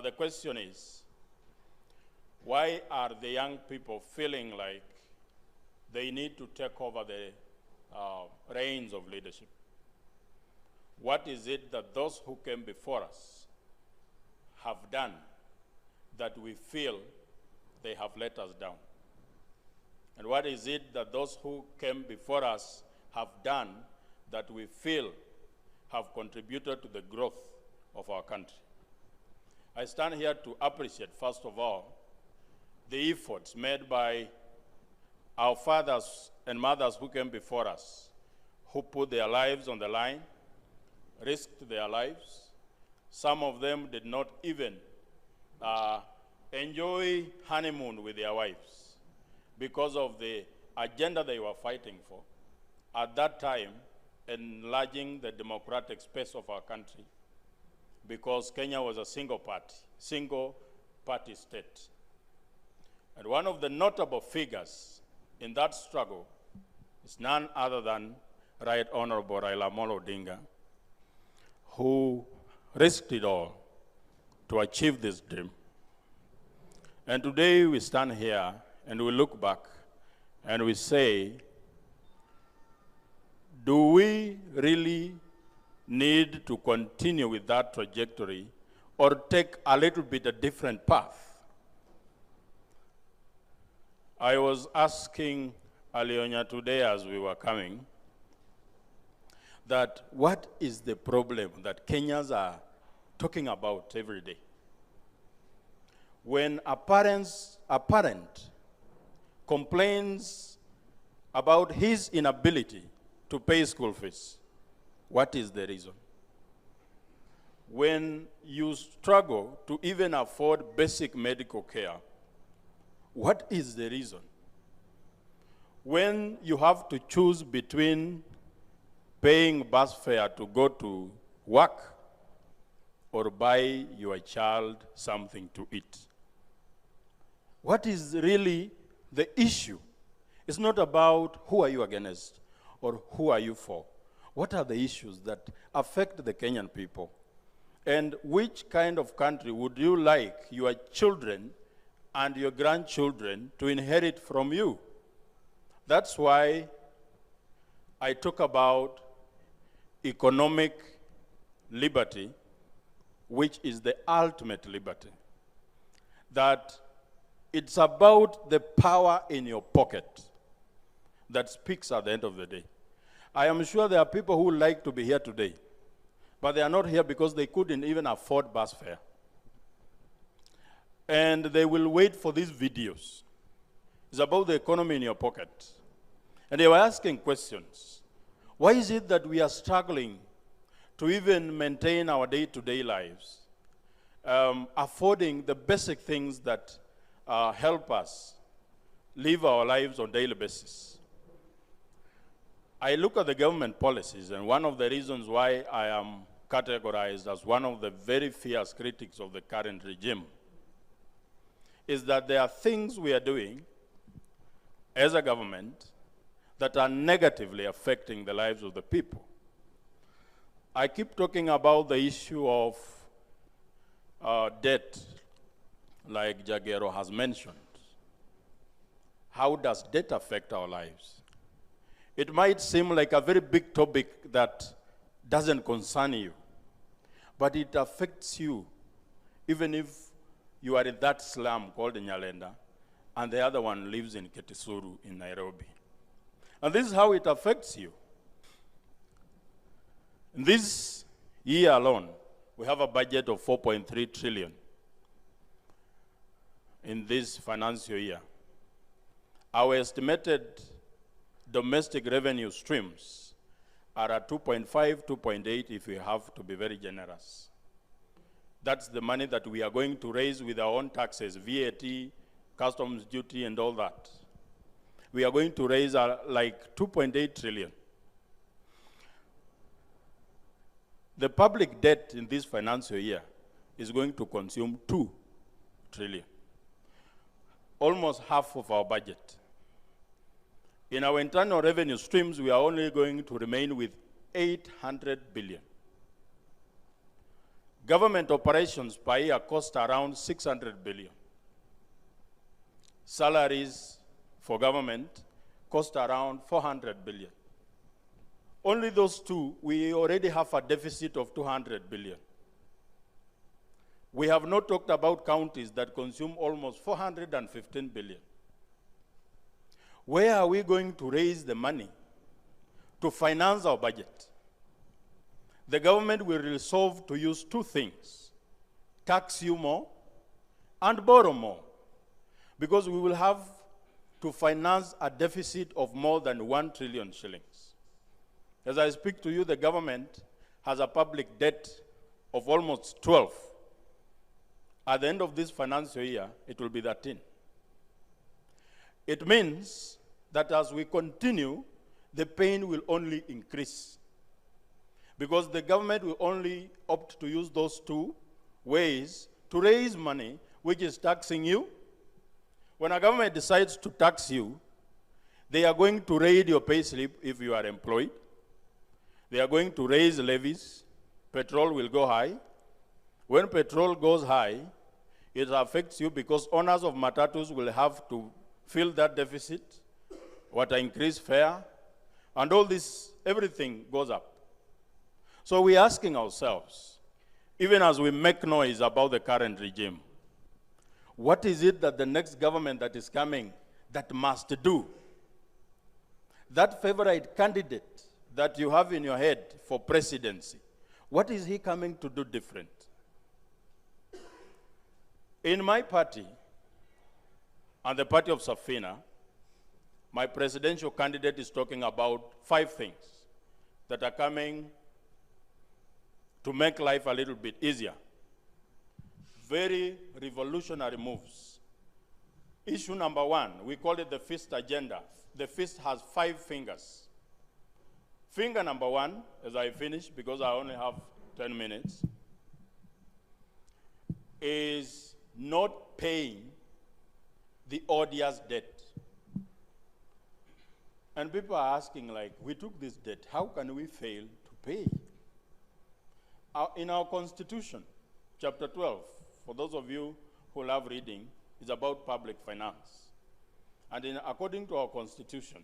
The question is, why are the young people feeling like they need to take over the reins of leadership? What is it that those who came before us have done that we feel they have let us down? And what is it that those who came before us have done that we feel have contributed to the growth of our country? I stand here to appreciate, first of all, the efforts made by our fathers and mothers who came before us, who put their lives on the line, risked their lives. Some of them did not even enjoy honeymoon with their wives because of the agenda they were fighting for. At that time, enlarging the democratic space of our country, because Kenya was a single party state. And one of the notable figures in that struggle is none other than Right Honorable Raila Amolo Odinga, who risked it all to achieve this dream. And today we stand here and we look back and we say, do we really need to continue with that trajectory or take a little bit a different path? I was asking Alionya today as we were coming that what is the problem that Kenyans are talking about every day? When a parent complains about his inability to pay school fees, what is the reason? When you struggle to even afford basic medical care, what is the reason? When you have to choose between paying bus fare to go to work or buy your child something to eat, what is really the issue? It's not about who are you against or who are you for. What are the issues that affect the Kenyan people? And which kind of country would you like your children and your grandchildren to inherit from you? That's why I talk about economic liberty, which is the ultimate liberty. That it's about the power in your pocket that speaks at the end of the day. I am sure there are people who like to be here today, but they are not here because they couldn't even afford bus fare. And they will wait for these videos. It's about the economy in your pocket. And they were asking questions. Why is it that we are struggling to even maintain our day-to-day lives, affording the basic things that help us live our lives on a daily basis? I look at the government policies, and one of the reasons why I am categorized as one of the very fierce critics of the current regime is that there are things we are doing as a government that are negatively affecting the lives of the people. I keep talking about the issue of debt, like Jagero has mentioned. How does debt affect our lives? It might seem like a very big topic that doesn't concern you, but it affects you, even if you are in that slum called Nyalenda, and the other one lives in Ketisuru in Nairobi. And this is how it affects you. In this year alone, we have a budget of 4.3 trillion in this financial year. Our estimated domestic revenue streams are at 2.5, 2.8 if we have to be very generous. That's the money that we are going to raise with our own taxes, VAT, customs duty, and all that. We are going to raise like 2.8 trillion. The public debt in this financial year is going to consume 2 trillion, almost half of our budget. In our internal revenue streams, we are only going to remain with 800 billion. Government operations per year cost around 600 billion. Salaries for government cost around 400 billion. Only those two, we already have a deficit of 200 billion. We have not talked about counties that consume almost 415 billion. Where are we going to raise the money to finance our budget? The government will resolve to use two things: tax you more and borrow more, because we will have to finance a deficit of more than 1 trillion shillings. As I speak to you, the government has a public debt of almost 12. At the end of this financial year, it will be 13. It means that as we continue, the pain will only increase, because the government will only opt to use those two ways to raise money, which is taxing you. When a government decides to tax you, they are going to raid your pay slip if you are employed. They are going to raise levies. Petrol will go high. When petrol goes high, it affects you because owners of matatus will have to fill that deficit, what increase fare, and all this, everything goes up. So we're asking ourselves, even as we make noise about the current regime, what is it that the next government that is coming that must do? That favorite candidate that you have in your head for presidency, what is he coming to do different? In my party, and the party of Safina, my presidential candidate is talking about 5 things that are coming to make life a little bit easier. Very revolutionary moves. Issue number 1, we call it the fist agenda. The fist has 5 fingers. Finger number 1, as I finish, because I only have 10 minutes, is not paying the odious debt. And people are asking, like, we took this debt, how can we fail to pay? In our Constitution, chapter 12, for those of you who love reading, is about public finance. And according to our Constitution,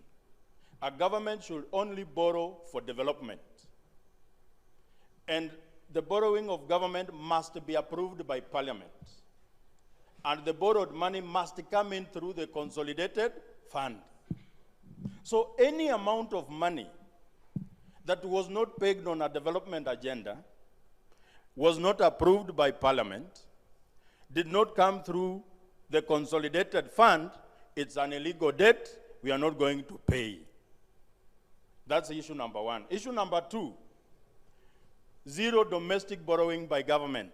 a government should only borrow for development. And the borrowing of government must be approved by Parliament. And the borrowed money must come in through the consolidated fund. So any amount of money that was not pegged on a development agenda, was not approved by Parliament, did not come through the consolidated fund, it's an illegal debt, we are not going to pay. That's issue number 1. Issue number 2, zero domestic borrowing by government.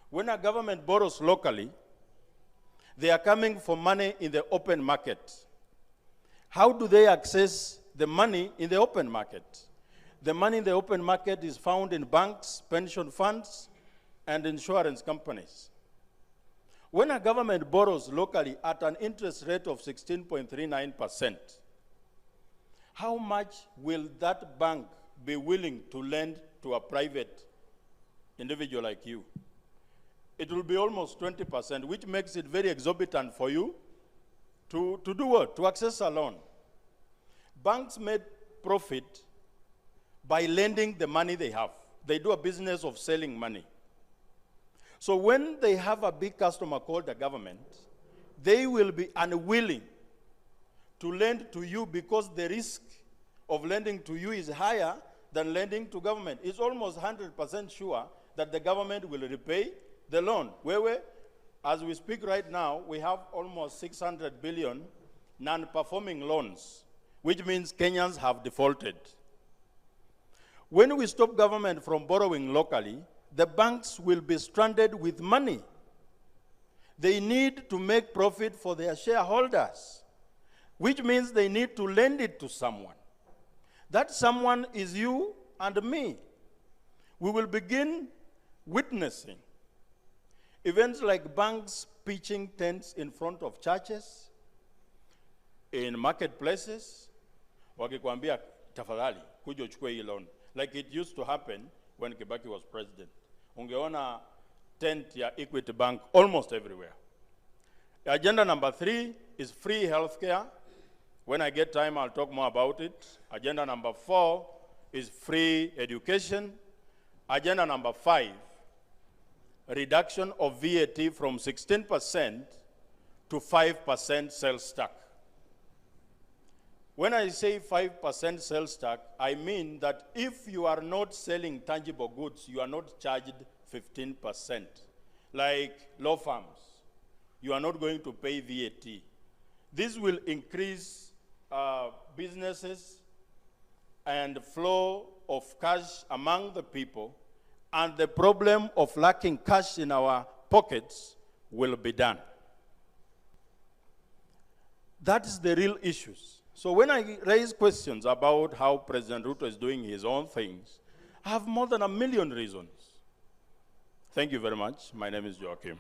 When a government borrows locally, they are coming for money in the open market. How do they access the money in the open market? The money in the open market is found in banks, pension funds, and insurance companies. When a government borrows locally at an interest rate of 16.39%, how much will that bank be willing to lend to a private individual like you? It will be almost 20%, which makes it very exorbitant for you to do what? To access a loan. Banks made profit by lending the money they have. They do a business of selling money. So when they have a big customer called the government, they will be unwilling to lend to you because the risk of lending to you is higher than lending to government. It's almost 100% sure that the government will repay the loan. As we speak right now, we have almost 600 billion non-performing loans, which means Kenyans have defaulted. When we stop government from borrowing locally, the banks will be stranded with money. They need to make profit for their shareholders, which means they need to lend it to someone. That someone is you and me. We will begin witnessing events like banks pitching tents in front of churches, in marketplaces, wakikwambia tafadhali kuja uchukue hii loan, like it used to happen when Kibaki was president. Ungeona tent ya Equity Bank almost everywhere. Agenda number 3 is free healthcare. When I get time, I'll talk more about it. Agenda number 4 is free education. Agenda number 5, reduction of VAT from 16% to 5% sales tax. When I say 5% sales tax, I mean that if you are not selling tangible goods, you are not charged 15%. Like law firms, you are not going to pay VAT. This will increase businesses and flow of cash among the people, and the problem of lacking cash in our pockets will be done. That is the real issues. So when I raise questions about how President Ruto is doing his own things, I have more than 1 million reasons. Thank you very much. My name is Joakim.